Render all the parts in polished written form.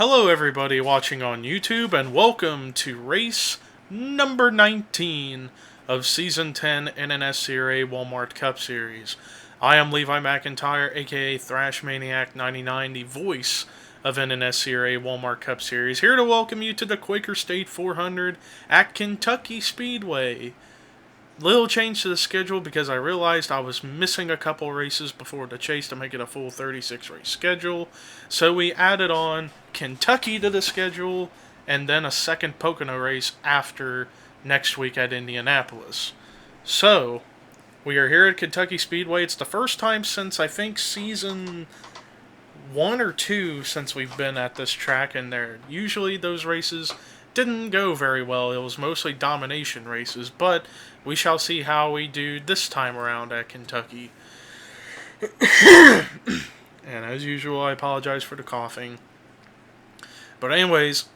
Hello everybody watching on YouTube, and welcome to race number 19 of Season 10 NNSCRA Walmart Cup Series. I am Levi McIntyre, a.k.a. Thrash Maniac 99, the voice of NNSCRA Walmart Cup Series, here to welcome you to the Quaker State 400 at Kentucky Speedway. Little change to the schedule because I realized I was missing a couple races before the chase to make it a full 36 race schedule. So we added on Kentucky to the schedule and then a second Pocono race after next week at Indianapolis. So we are here at Kentucky Speedway. It's the first time since I think season 1 or 2 since we've been at this track, and usually those races didn't go very well. It was mostly domination races, but we shall see how we do this time around at Kentucky. And as usual, I apologize for the coughing. But anyways,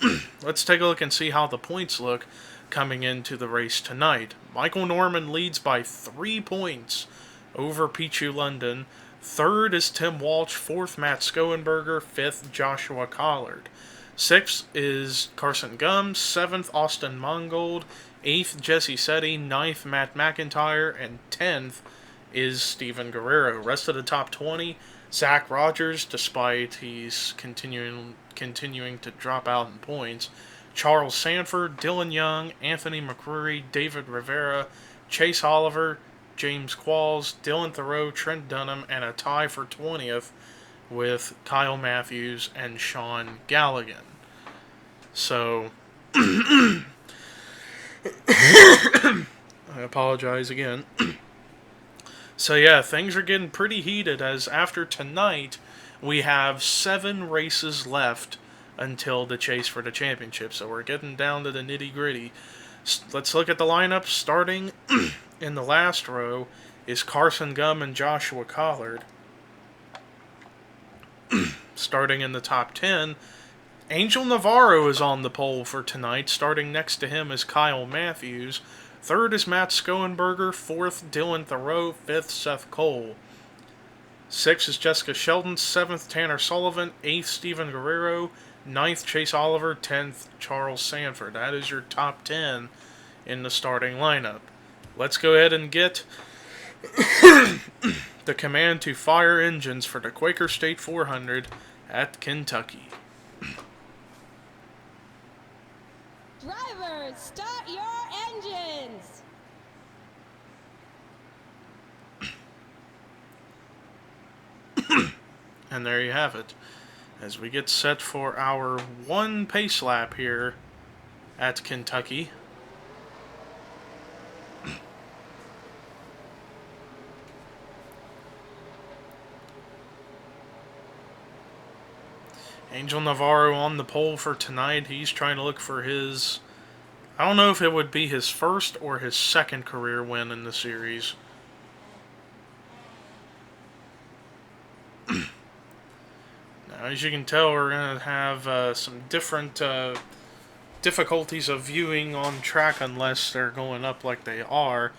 let's take a look and see how the points look coming into the race tonight. Michael Norman leads by 3 points over Pichu London. Third is Tim Walsh. Fourth, Matt Skoenberger. Fifth, Joshua Collard. Sixth is Carson Gumbs. Seventh, Austin Mongold. Eighth, Jesse Setti. Ninth, Matt McIntyre. And 10th is Steven Guerrero. Rest of the top 20, Zach Rogers, despite he's continuing to drop out in points. Charles Sanford, Dylan Young, Anthony McCreary, David Rivera, Chase Oliver, James Qualls, Dylan Thoreau, Trent Dunham, and a tie for 20th with Kyle Matthews and Sean Galligan. So, I apologize again. So yeah, things are getting pretty heated, as after tonight, we have 7 races left until the chase for the championship. So we're getting down to the nitty-gritty. Let's look at the lineup. Starting in the last row is Carson Gum and Joshua Collard. Starting in the top 10, Angel Navarro is on the pole for tonight. Starting next to him is Kyle Matthews. Third is Matt Skoenberger. Fourth, Dylan Thoreau. Fifth, Seth Cole. Sixth is Jessica Sheldon. Seventh, Tanner Sullivan. Eighth, Steven Guerrero. Ninth, Chase Oliver. 10th, Charles Sanford. That is your top 10 in the starting lineup. Let's go ahead and get the command to fire engines for the Quaker State 400 at Kentucky. Drivers, start your engines! And there you have it, as we get set for our 1 pace lap here at Kentucky. Angel Navarro on the pole for tonight. He's trying to look for his, I don't know if it would be his first or his second career win in the series. Now, as you can tell, we're going to have some different difficulties of viewing on track unless they're going up like they are.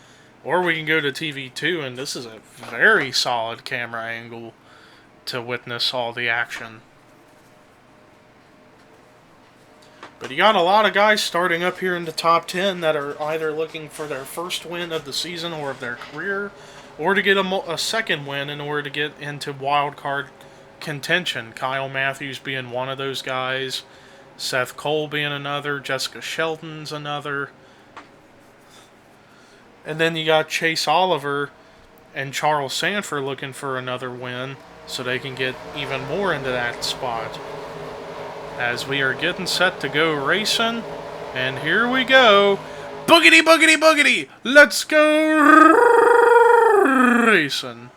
Or we can go to TV 2, and this is a very solid camera angle to witness all the action. But you got a lot of guys starting up here in the top 10 that are either looking for their first win of the season or of their career, or to get a second win in order to get into wild card contention. Kyle Matthews being one of those guys, Seth Cole being another, Jessica Sheldon's another. And then you got Chase Oliver and Charles Sanford looking for another win so they can get even more into that spot. As we are getting set to go racing, and here we go. Boogity, boogity, boogity! Let's go racing.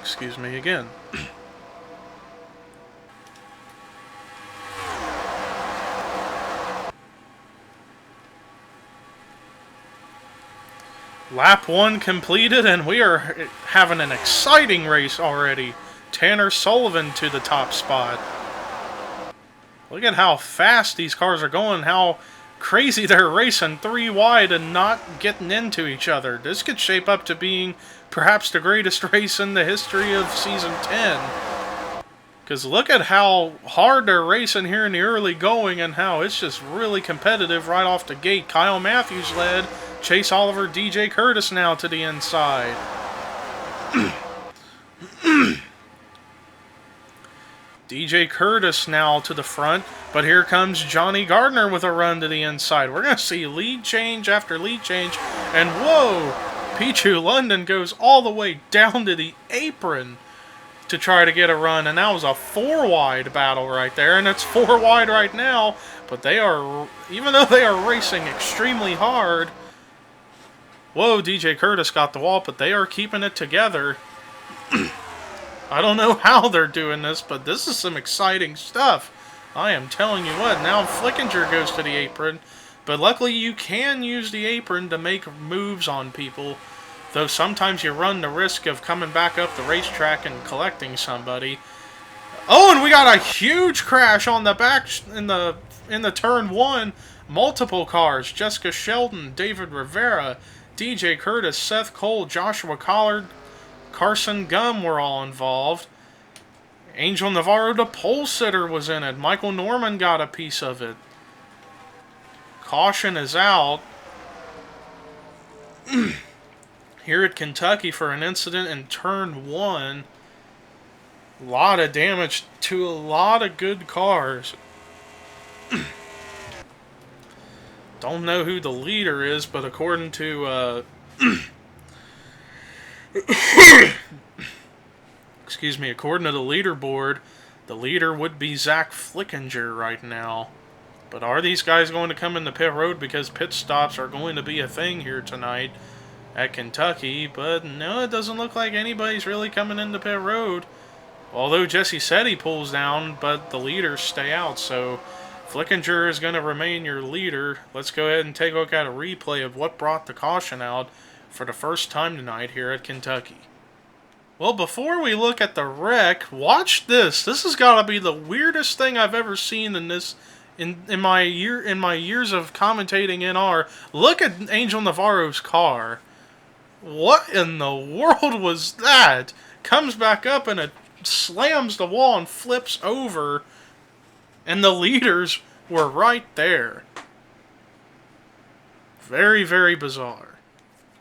Excuse me again. Lap 1 completed, and we are having an exciting race already. Tanner Sullivan to the top spot. Look at how fast these cars are going, how crazy they're racing 3 wide and not getting into each other. This could shape up to being perhaps the greatest race in the history of Season 10. Because look at how hard they're racing here in the early going and how it's just really competitive right off the gate. Kyle Matthews led. Chase Oliver, DJ Curtis now to the inside. DJ Curtis now to the front, but here comes Johnny Gardner with a run to the inside. We're going to see lead change after lead change, and whoa! Pichu London goes all the way down to the apron to try to get a run, and that was a 4 wide battle right there, and it's 4 wide right now, but they are, even though they are racing extremely hard, whoa, DJ Curtis got the wall, but they are keeping it together. I don't know how they're doing this, but this is some exciting stuff. I am telling you what, now Flickinger goes to the apron, but luckily you can use the apron to make moves on people, though sometimes you run the risk of coming back up the racetrack and collecting somebody. Oh, and we got a huge crash on the back in the turn 1. Multiple cars. Jessica Sheldon, David Rivera, DJ Curtis, Seth Cole, Joshua Collard, Carson Gum were all involved. Angel Navarro, the pole sitter, was in it. Michael Norman got a piece of it. Caution is out here at Kentucky for an incident in turn 1. A lot of damage to a lot of good cars. Don't know who the leader is, but according to excuse me, according to the leaderboard, the leader would be Zach Flickinger right now. But are these guys going to come in the pit road, because pit stops are going to be a thing here tonight at Kentucky? But no, it doesn't look like anybody's really coming in the pit road. Although Jesse said he pulls down, but the leaders stay out, so Flickinger is going to remain your leader. Let's go ahead and take a look at a replay of what brought the caution out for the first time tonight here at Kentucky. Well, before we look at the wreck, watch this. This has got to be the weirdest thing I've ever seen in this in my years of commentating NR. Look at Angel Navarro's car. What in the world was that? Comes back up and it slams the wall and flips over, and the leaders were right there. Very, very bizarre.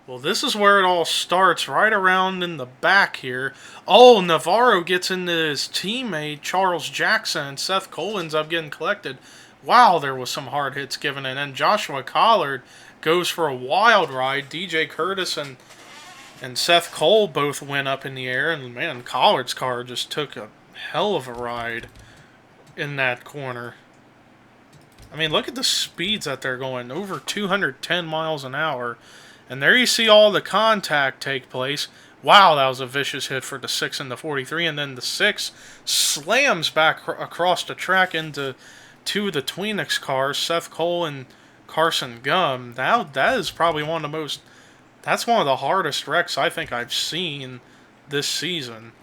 Well, this is where it all starts, right around in the back here. Oh, Navarro gets into his teammate, Charles Jackson, and Seth Cole ends up getting collected. Wow, there was some hard hits given. And then Joshua Collard goes for a wild ride. DJ Curtis and Seth Cole both went up in the air. And, man, Collard's car just took a hell of a ride in that corner. I mean, look at the speeds that they're going. Over 210 miles an hour. And there you see all the contact take place. Wow, that was a vicious hit for the 6 and the 43. And then the 6 slams back across the track into two of the Tweenix cars, Seth Cole and Carson Gum. That is probably one of the most... That's one of the hardest wrecks I think I've seen this season.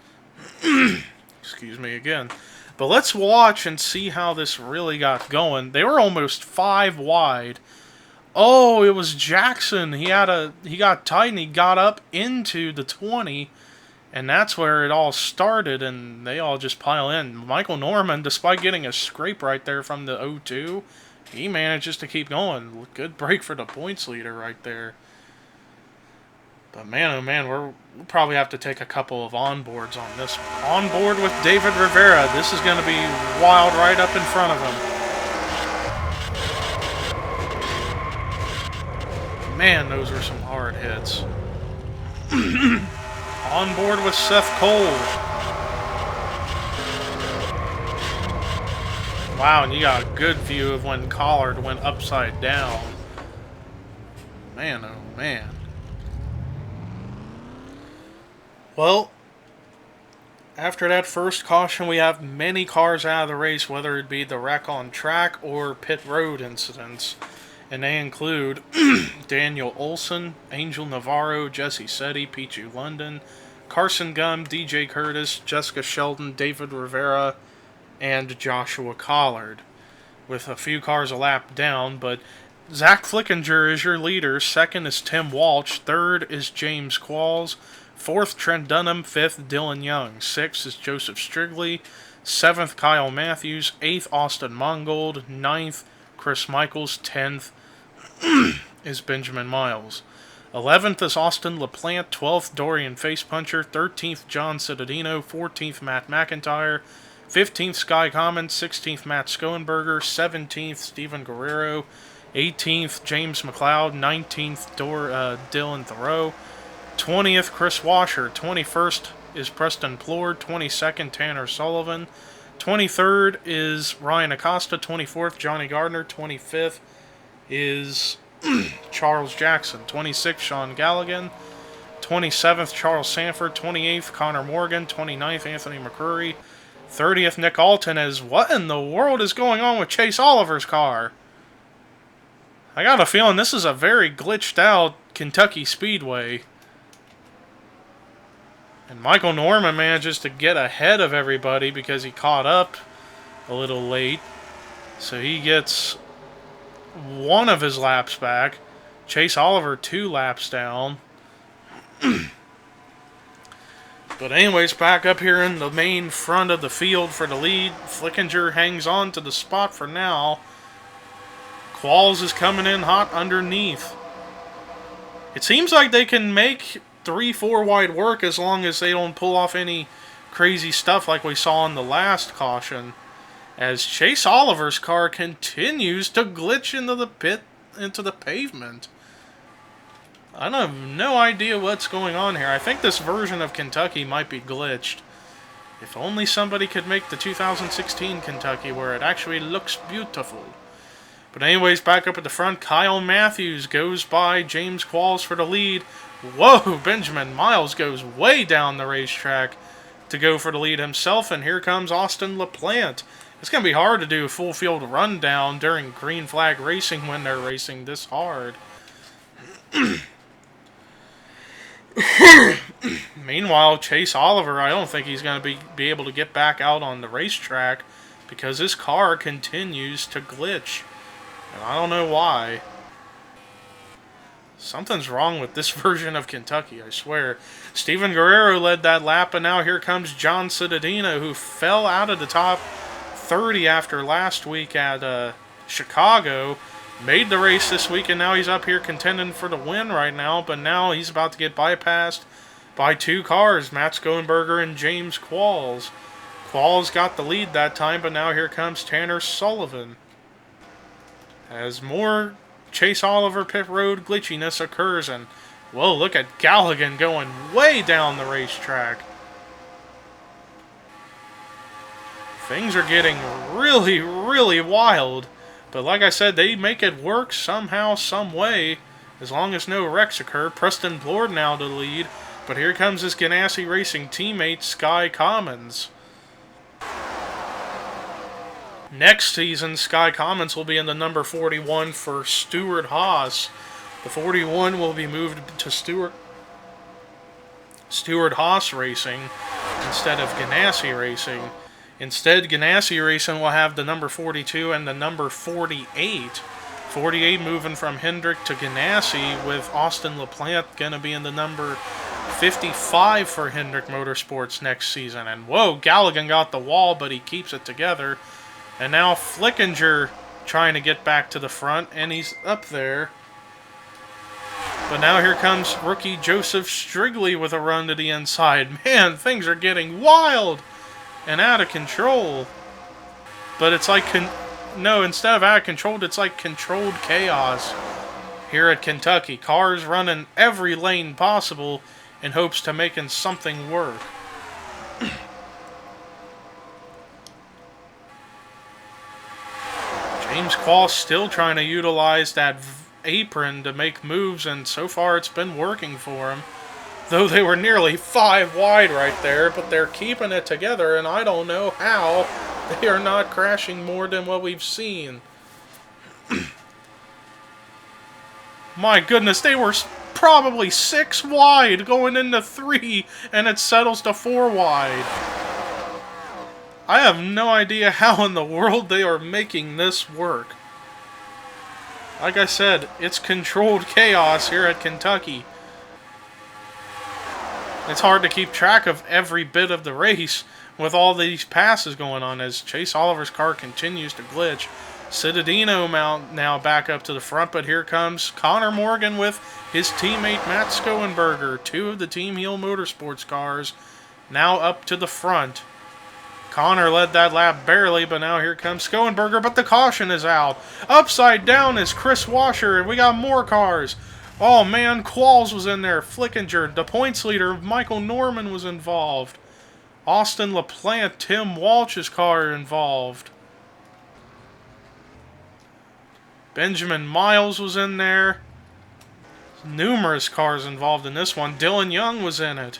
Excuse me again. But let's watch and see how this really got going. They were almost 5 wide. Oh, it was Jackson. He got tight and he got up into the 20, and that's where it all started, and they all just pile in. Michael Norman, despite getting a scrape right there from the 0-2, he manages to keep going. Good break for the points leader right there. But man, oh man, we'll probably have to take a couple of onboards on this one. Onboard with David Rivera. This is going to be wild right up in front of him. Man, those were some hard hits. On board with Seth Cole. Wow, and you got a good view of when Collard went upside down. Man, oh man. Well, after that first caution, we have many cars out of the race, whether it be the wreck on track or pit road incidents. And they include Daniel Olson, Angel Navarro, Jesse Setti, Pichu London, Carson Gum, DJ Curtis, Jessica Sheldon, David Rivera, and Joshua Collard, with a few cars a lap down. But Zach Flickinger is your leader. Second is Tim Walsh. Third is James Qualls. Fourth, Trent Dunham. Fifth, Dylan Young. Sixth is Joseph Strigley. Seventh, Kyle Matthews. Eighth, Austin Mongold. Ninth, Chris Michaels. 10th is Benjamin Miles. 11th is Austin LaPlante. 12th, Dorian Facepuncher. 13th, John Cittadino. 14th, Matt McIntyre. 15th, Sky Commons. 16th, Matt Skoenberger. 17th, Steven Guerrero. 18th, James McLeod. 19th, Dylan Thoreau. 20th, Chris Washer. 21st is Preston Plord. 22nd, Tanner Sullivan. 23rd is Ryan Acosta. 24th, Johnny Gardner. 25th is Charles Jackson. 26th, Sean Galligan. 27th, Charles Sanford. 28th, Connor Morgan. 29th, Anthony McCurry. 30th, Nick Alton. Is what in the world is going on with Chase Oliver's car? I got a feeling this is a very glitched out Kentucky Speedway. And Michael Norman manages to get ahead of everybody because he caught up a little late. So he gets one of his laps back. Chase Oliver 2 laps down. But anyways, back up here in the main front of the field for the lead. Flickinger hangs on to the spot for now. Qualls is coming in hot underneath. It seems like they can make 3-4 wide work as long as they don't pull off any crazy stuff like we saw in the last caution. As Chase Oliver's car continues to glitch into the pavement. I have no idea what's going on here. I think this version of Kentucky might be glitched. If only somebody could make the 2016 Kentucky where it actually looks beautiful. But anyways, back up at the front, Kyle Matthews goes by James Qualls for the lead. Whoa, Benjamin Miles goes way down the racetrack to go for the lead himself, and here comes Austin LaPlante. It's going to be hard to do a full field rundown during green flag racing when they're racing this hard. Meanwhile, Chase Oliver, I don't think he's going to be able to get back out on the racetrack because his car continues to glitch. And I don't know why. Something's wrong with this version of Kentucky, I swear. Steven Guerrero led that lap, and now here comes John Cittadino, who fell out of the top 30 after last week at Chicago. Made the race this week, and now he's up here contending for the win right now, but now he's about to get bypassed by 2 cars, Matt Skoenberger and James Qualls. Qualls got the lead that time, but now here comes Tanner Sullivan. As more Chase Oliver pit road glitchiness occurs, and whoa, look at Galligan going way down the racetrack. Things are getting really, really wild. But like I said, they make it work somehow, some way, as long as no wrecks occur. Preston Plord now to lead, but here comes his Ganassi Racing teammate, Sky Commons. Next season, Sky Commons will be in the number 41 for Stuart Haas. The 41 will be moved to Stuart Haas Racing instead of Ganassi Racing. Instead, Ganassi Racing will have the number 42 and the number 48. 48 moving from Hendrick to Ganassi, with Austin LaPlante going to be in the number 55 for Hendrick Motorsports next season. And whoa, Galligan got the wall, but he keeps it together. And now Flickinger trying to get back to the front, and he's up there. But now here comes rookie Joseph Strigley with a run to the inside. Man, things are getting wild and out of control. But it's like, no, instead of out of control, it's like controlled chaos here at Kentucky. Cars running every lane possible in hopes to making something work. James Qualls still trying to utilize that apron to make moves, and so far it's been working for him. Though they were nearly 5 wide right there, but they're keeping it together, and I don't know how they are not crashing more than what we've seen. My goodness, they were probably 6 wide going into 3, and it settles to 4 wide. I have no idea how in the world they are making this work. Like I said, it's controlled chaos here at Kentucky. It's hard to keep track of every bit of the race with all these passes going on as Chase Oliver's car continues to glitch. Citadino now back up to the front, but here comes Connor Morgan with his teammate Matt Skoenberger. 2 of the Team Heel Motorsports cars now up to the front. Connor led that lap barely, but now here comes Skoenberger, but the caution is out. Upside down is Chris Washer, and we got more cars. Oh man, Qualls was in there. Flickinger, the points leader, Michael Norman was involved. Austin LaPlante, Tim Walsh's car involved. Benjamin Miles was in there. Numerous cars involved in this one. Dylan Young was in it.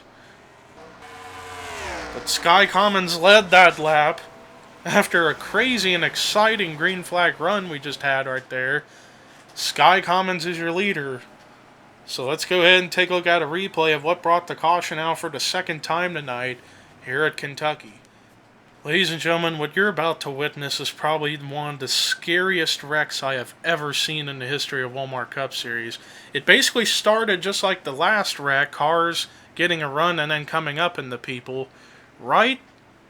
But Sky Commons led that lap after a crazy and exciting green flag run we just had right there. Sky Commons is your leader. So let's go ahead and take a look at a replay of what brought the caution out for the second time tonight here at Kentucky. Ladies and gentlemen, what you're about to witness is probably one of the scariest wrecks I have ever seen in the history of Walmart Cup Series. It basically started just like the last wreck, cars getting a run and then coming up into people. Right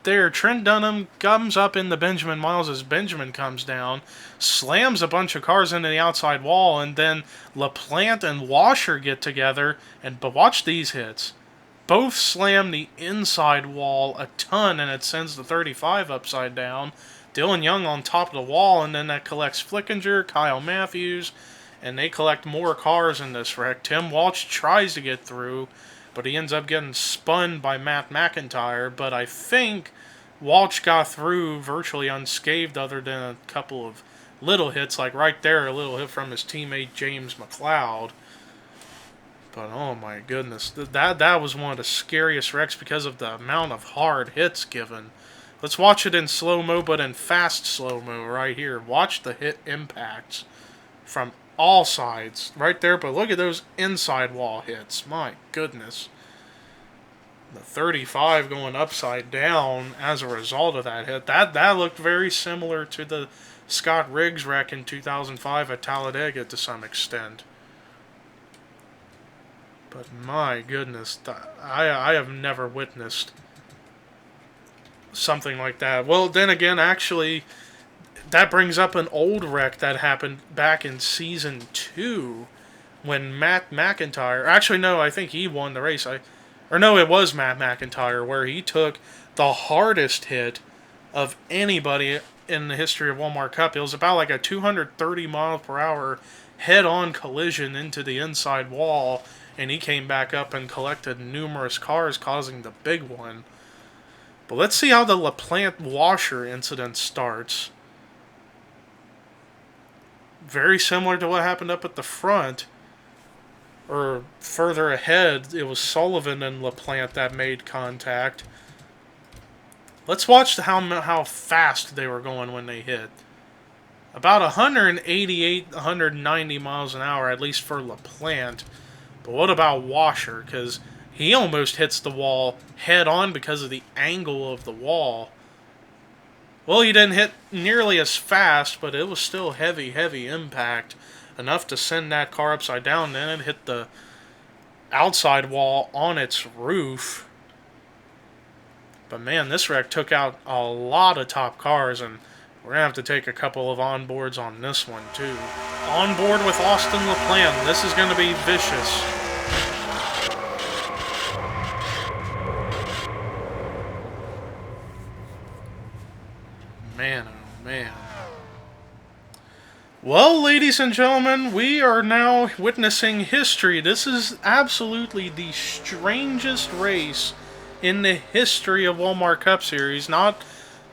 there, Trent Dunham comes up in the Benjamin Miles as Benjamin comes down, slams a bunch of cars into the outside wall, and then LaPlante and Washer get together, but watch these hits. Both slam the inside wall a ton, and it sends the 35 upside down. Dylan Young on top of the wall, and then that collects Flickinger, Kyle Matthews, and they collect more cars in this wreck. Tim Walsh tries to get through, but he ends up getting spun by Matt McIntyre. But I think Walsh got through virtually unscathed other than a couple of little hits, like right there, a little hit from his teammate James McLeod. But oh my goodness, that was one of the scariest wrecks because of the amount of hard hits given. Let's watch it in slow-mo, but in fast slow-mo right here. Watch the hit impacts from all sides right there, but look at those inside wall hits. My goodness. The 35 going upside down as a result of that hit. That looked very similar to the Scott Riggs wreck in 2005 at Talladega to some extent. But my goodness, I have never witnessed something like that. Well, then again, actually, that brings up an old wreck that happened back in Season 2 when Matt McIntyre... Actually, no, I think he won the race. Or no, it was Matt McIntyre, where he took the hardest hit of anybody in the history of Walmart Cup. It was about like a 230 miles per hour head-on collision into the inside wall, and he came back up and collected numerous cars, causing the big one. But let's see how the LaPlante Washer incident starts. Very similar to what happened up at the front. Or further ahead, it was Sullivan and LaPlante that made contact. Let's watch how fast they were going when they hit. About 188, 190 miles an hour, at least for LaPlante. But what about Washer? Because he almost hits the wall head on because of the angle of the wall. Well, he didn't hit nearly as fast, but it was still heavy impact. Enough to send that car upside down. Then it hit the outside wall on its roof. But man, this wreck took out a lot of top cars, and we're going to have to take a couple of onboards on this one, too. On board with Austin LaPlante. This is going to be vicious. Man, oh man. Well, ladies and gentlemen, we are now witnessing history. This is absolutely the strangest race in the history of Walmart Cup Series. Not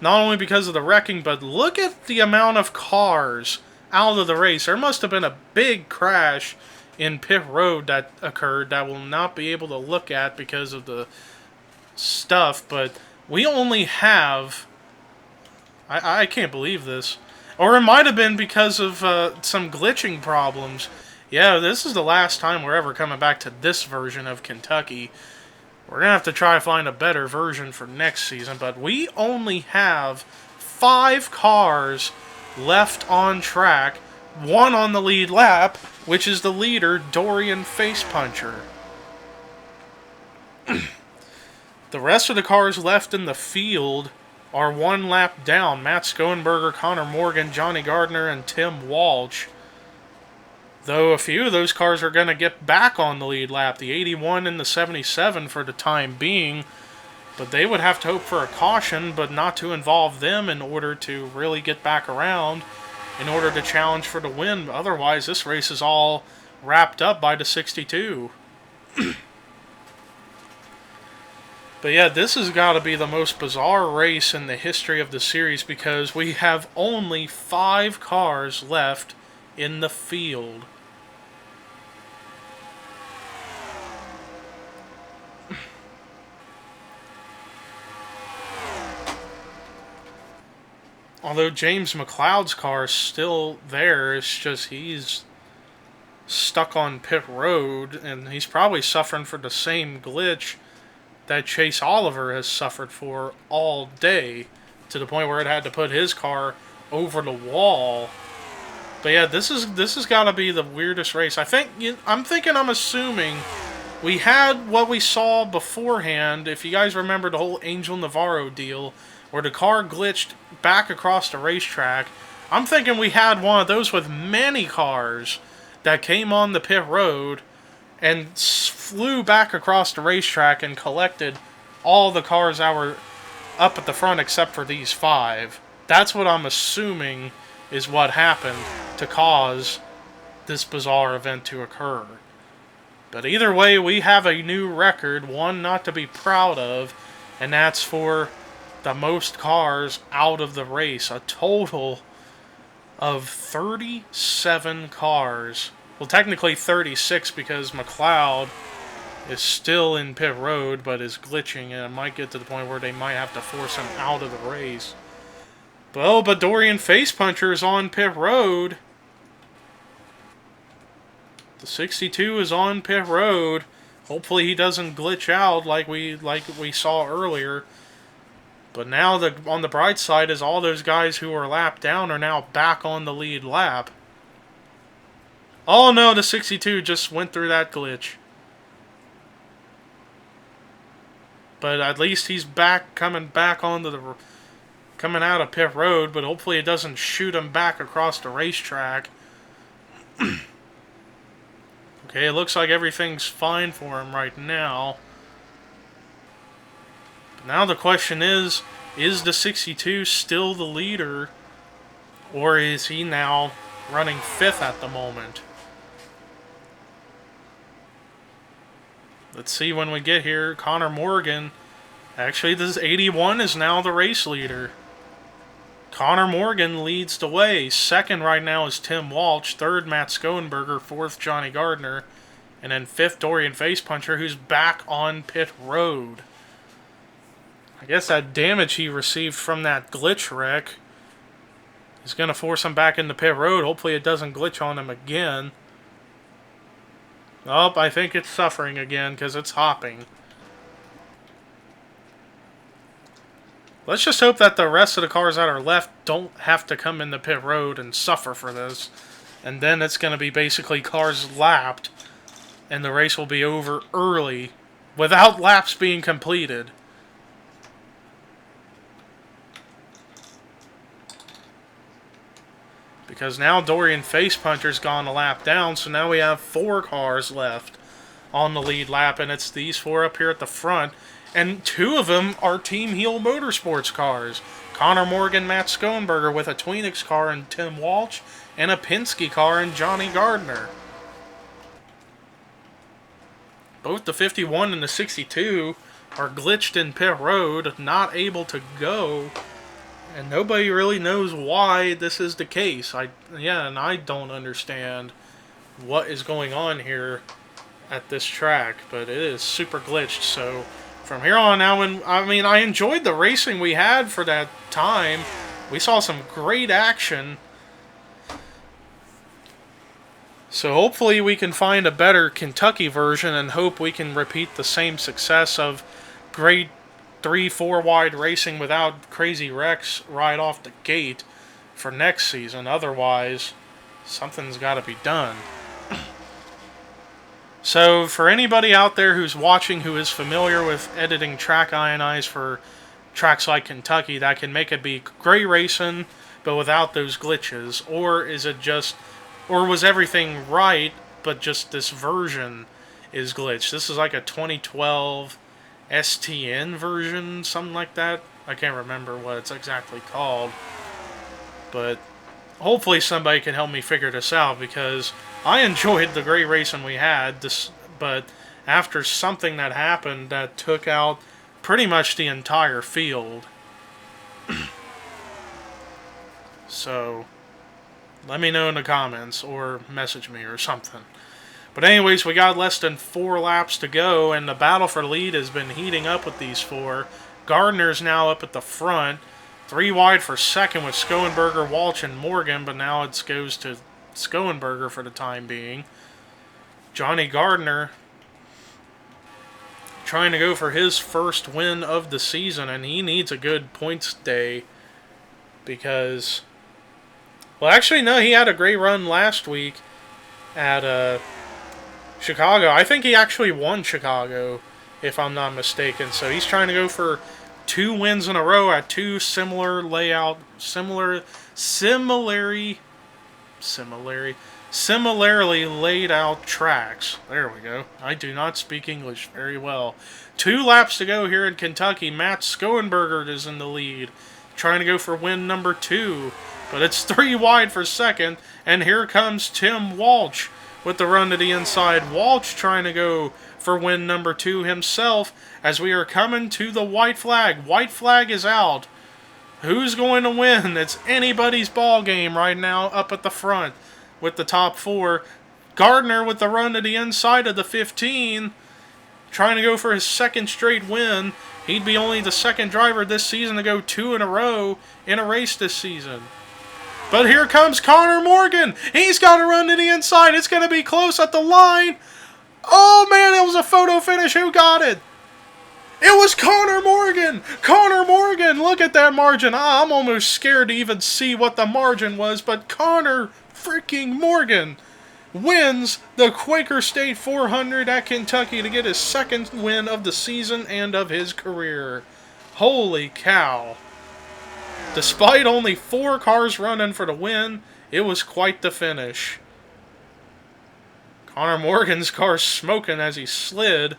only because of the wrecking, but look at the amount of cars out of the race. There must have been a big crash in pit road that occurred that we'll not be able to look at because of the stuff, but we only have... I can't believe this. Or it might have been because of some glitching problems. Yeah, this is the last time we're ever coming back to this version of Kentucky. We're going to have to try to find a better version for next season, but we only have 5 cars left on track, 1 on the lead lap, which is the leader, Dorian Facepuncher. The rest of the cars left in the field are 1 lap down. Matt Skoenberger, Connor Morgan, Johnny Gardner, and Tim Walsh. Though a few of those cars are going to get back on the lead lap, the 81 and the 77 for the time being, but they would have to hope for a caution, but not to involve them in order to really get back around, in order to challenge for the win. Otherwise, this race is all wrapped up by the 62. But yeah, this has got to be the most bizarre race in the history of the series because we have only 5 cars left in the field. Although James McLeod's car is still there, it's just he's stuck on pit road, and he's probably suffering for the same glitch that Chase Oliver has suffered for all day, to the point where it had to put his car over the wall. But yeah, this has got to be the weirdest race. I'm assuming we had what we saw beforehand. If you guys remember the whole Angel Navarro deal, where the car glitched back across the racetrack, I'm thinking we had one of those with many cars that came on the pit road and flew back across the racetrack and collected all the cars that were up at the front except for these 5. That's what I'm assuming is what happened to cause this bizarre event to occur. But either way, we have a new record, one not to be proud of, and that's for the most cars out of the race. A total of 37 cars. Well, technically 36 because McLeod is still in pit road but is glitching, and it might get to the point where they might have to force him out of the race. But Dorian Facepuncher is on pit road. The 62 is on pit road. Hopefully he doesn't glitch out like we saw earlier. But now on the bright side is all those guys who were lapped down are now back on the lead lap. Oh no, the 62 just went through that glitch. But at least he's coming out of pit road, but hopefully it doesn't shoot him back across the racetrack. Okay, it looks like everything's fine for him right now. But now the question is the 62 still the leader, or is he now running 5th at the moment? Let's see when we get here. Connor Morgan. Actually, this 81 is now the race leader. Connor Morgan leads the way. 2nd right now is Tim Walsh. 3rd, Matt Skoenberger. 4th, Johnny Gardner. And then 5th, Dorian Facepuncher, who's back on pit road. I guess that damage he received from that glitch wreck is going to force him back into pit road. Hopefully it doesn't glitch on him again. Oh, I think it's suffering again because it's hopping. Let's just hope that the rest of the cars that are left don't have to come into pit road and suffer for this. And then it's going to be basically cars lapped, and the race will be over early without laps being completed. Because now Dorian Facepuncher's gone a lap down, so now we have 4 cars left on the lead lap, and it's these 4 up here at the front. And 2 of them are Team Heel Motorsports cars. Connor Morgan, Matt Skoenberger with a Tweenix car and Tim Walsh, and a Penske car and Johnny Gardner. Both the 51 and the 62 are glitched in pit road, not able to go. And nobody really knows why this is the case. And I don't understand what is going on here at this track, but it is super glitched. So from here on out, I enjoyed the racing we had for that time. We saw some great action. So hopefully we can find a better Kentucky version and hope we can repeat the same success of grade 3-4 wide racing without crazy wrecks right off the gate for next season. Otherwise, something's got to be done. So for anybody out there who's watching who is familiar with editing track INIs for tracks like Kentucky, that can make it be great racing but without those glitches, or is it just, or was everything right but just this version is glitched? This is like a 2012 S10 version, something like that. I can't remember what it's exactly called, but hopefully somebody can help me figure this out, because I enjoyed the great racing we had, but after something that happened that took out pretty much the entire field. So, let me know in the comments, or message me or something. But anyways, we got less than 4 laps to go, and the battle for lead has been heating up with these 4. Gardner's now up at the front. 3 wide for second with Skoenberger, Walsh, and Morgan, but now it goes to Skoenberger for the time being. Johnny Gardner trying to go for his first win of the season, and he needs a good points day because, well, actually, no, he had a great run last week at Chicago. I think he actually won Chicago, if I'm not mistaken. So he's trying to go for 2 wins in a row at 2 similar layout, similarly laid out tracks. There we go. I do not speak English very well. 2 laps to go here in Kentucky. Matt Skoenberger is in the lead, trying to go for win number 2. But it's 3 wide for second, and here comes Tim Walsh with the run to the inside. Walsh trying to go for win number 2 himself as we are coming to the white flag. White flag is out. Who's going to win? It's anybody's ball game right now up at the front with the top 4. Gardner with the run to the inside of the 15, trying to go for his second straight win. He'd be only the second driver this season to go 2 in a row in a race this season. But here comes Connor Morgan. He's got to run to the inside. It's going to be close at the line. Oh, man, it was a photo finish. Who got it? It was Connor Morgan. Connor Morgan. Look at that margin. I'm almost scared to even see what the margin was. But Connor freaking Morgan wins the Quaker State 400 at Kentucky to get his second win of the season and of his career. Holy cow. Despite only 4 cars running for the win, it was quite the finish. Connor Morgan's car smoking as he slid.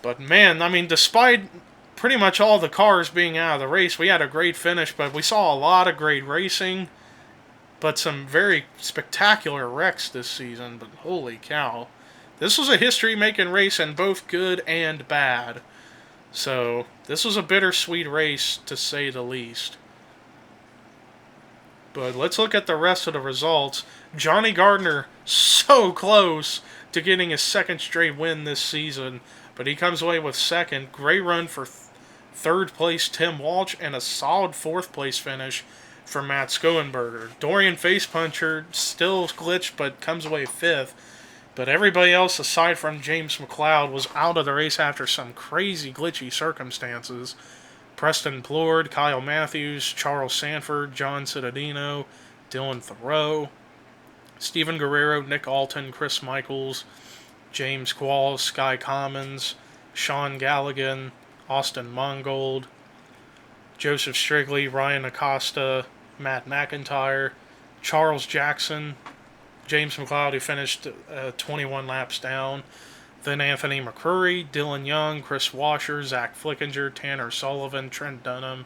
But man, I mean, despite pretty much all the cars being out of the race, we had a great finish, but we saw a lot of great racing, but some very spectacular wrecks this season. But holy cow. This was a history-making race, and both good and bad. So, this was a bittersweet race, to say the least. But let's look at the rest of the results. Johnny Gardner, so close to getting his second straight win this season, but he comes away with second. Great run for third place Tim Walsh, and a solid 4th place finish for Matt Skoenberger. Dorian Facepuncher still glitched, but comes away 5th. But everybody else, aside from James McLeod, was out of the race after some crazy glitchy circumstances. Preston Plord, Kyle Matthews, Charles Sanford, John Cittadino, Dylan Thoreau, Stephen Guerrero, Nick Alton, Chris Michaels, James Qualls, Sky Commons, Sean Galligan, Austin Mongold, Joseph Strigley, Ryan Acosta, Matt McIntyre, Charles Jackson, James McLeod, who finished 21 laps down. Then Anthony McCurry, Dylan Young, Chris Washer, Zach Flickinger, Tanner Sullivan, Trent Dunham,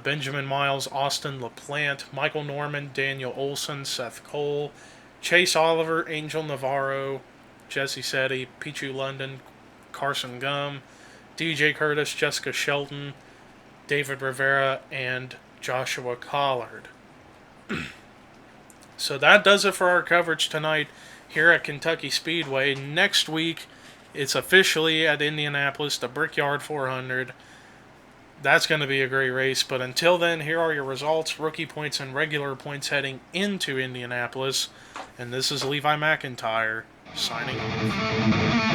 Benjamin Miles, Austin LaPlante, Michael Norman, Daniel Olson, Seth Cole, Chase Oliver, Angel Navarro, Jesse Setti, Pichu London, Carson Gum, DJ Curtis, Jessica Shelton, David Rivera, and Joshua Collard. So that does it for our coverage tonight here at Kentucky Speedway. Next week, it's officially at Indianapolis, the Brickyard 400. That's going to be a great race. But until then, here are your results, rookie points and regular points heading into Indianapolis. And this is Levi McIntyre signing off.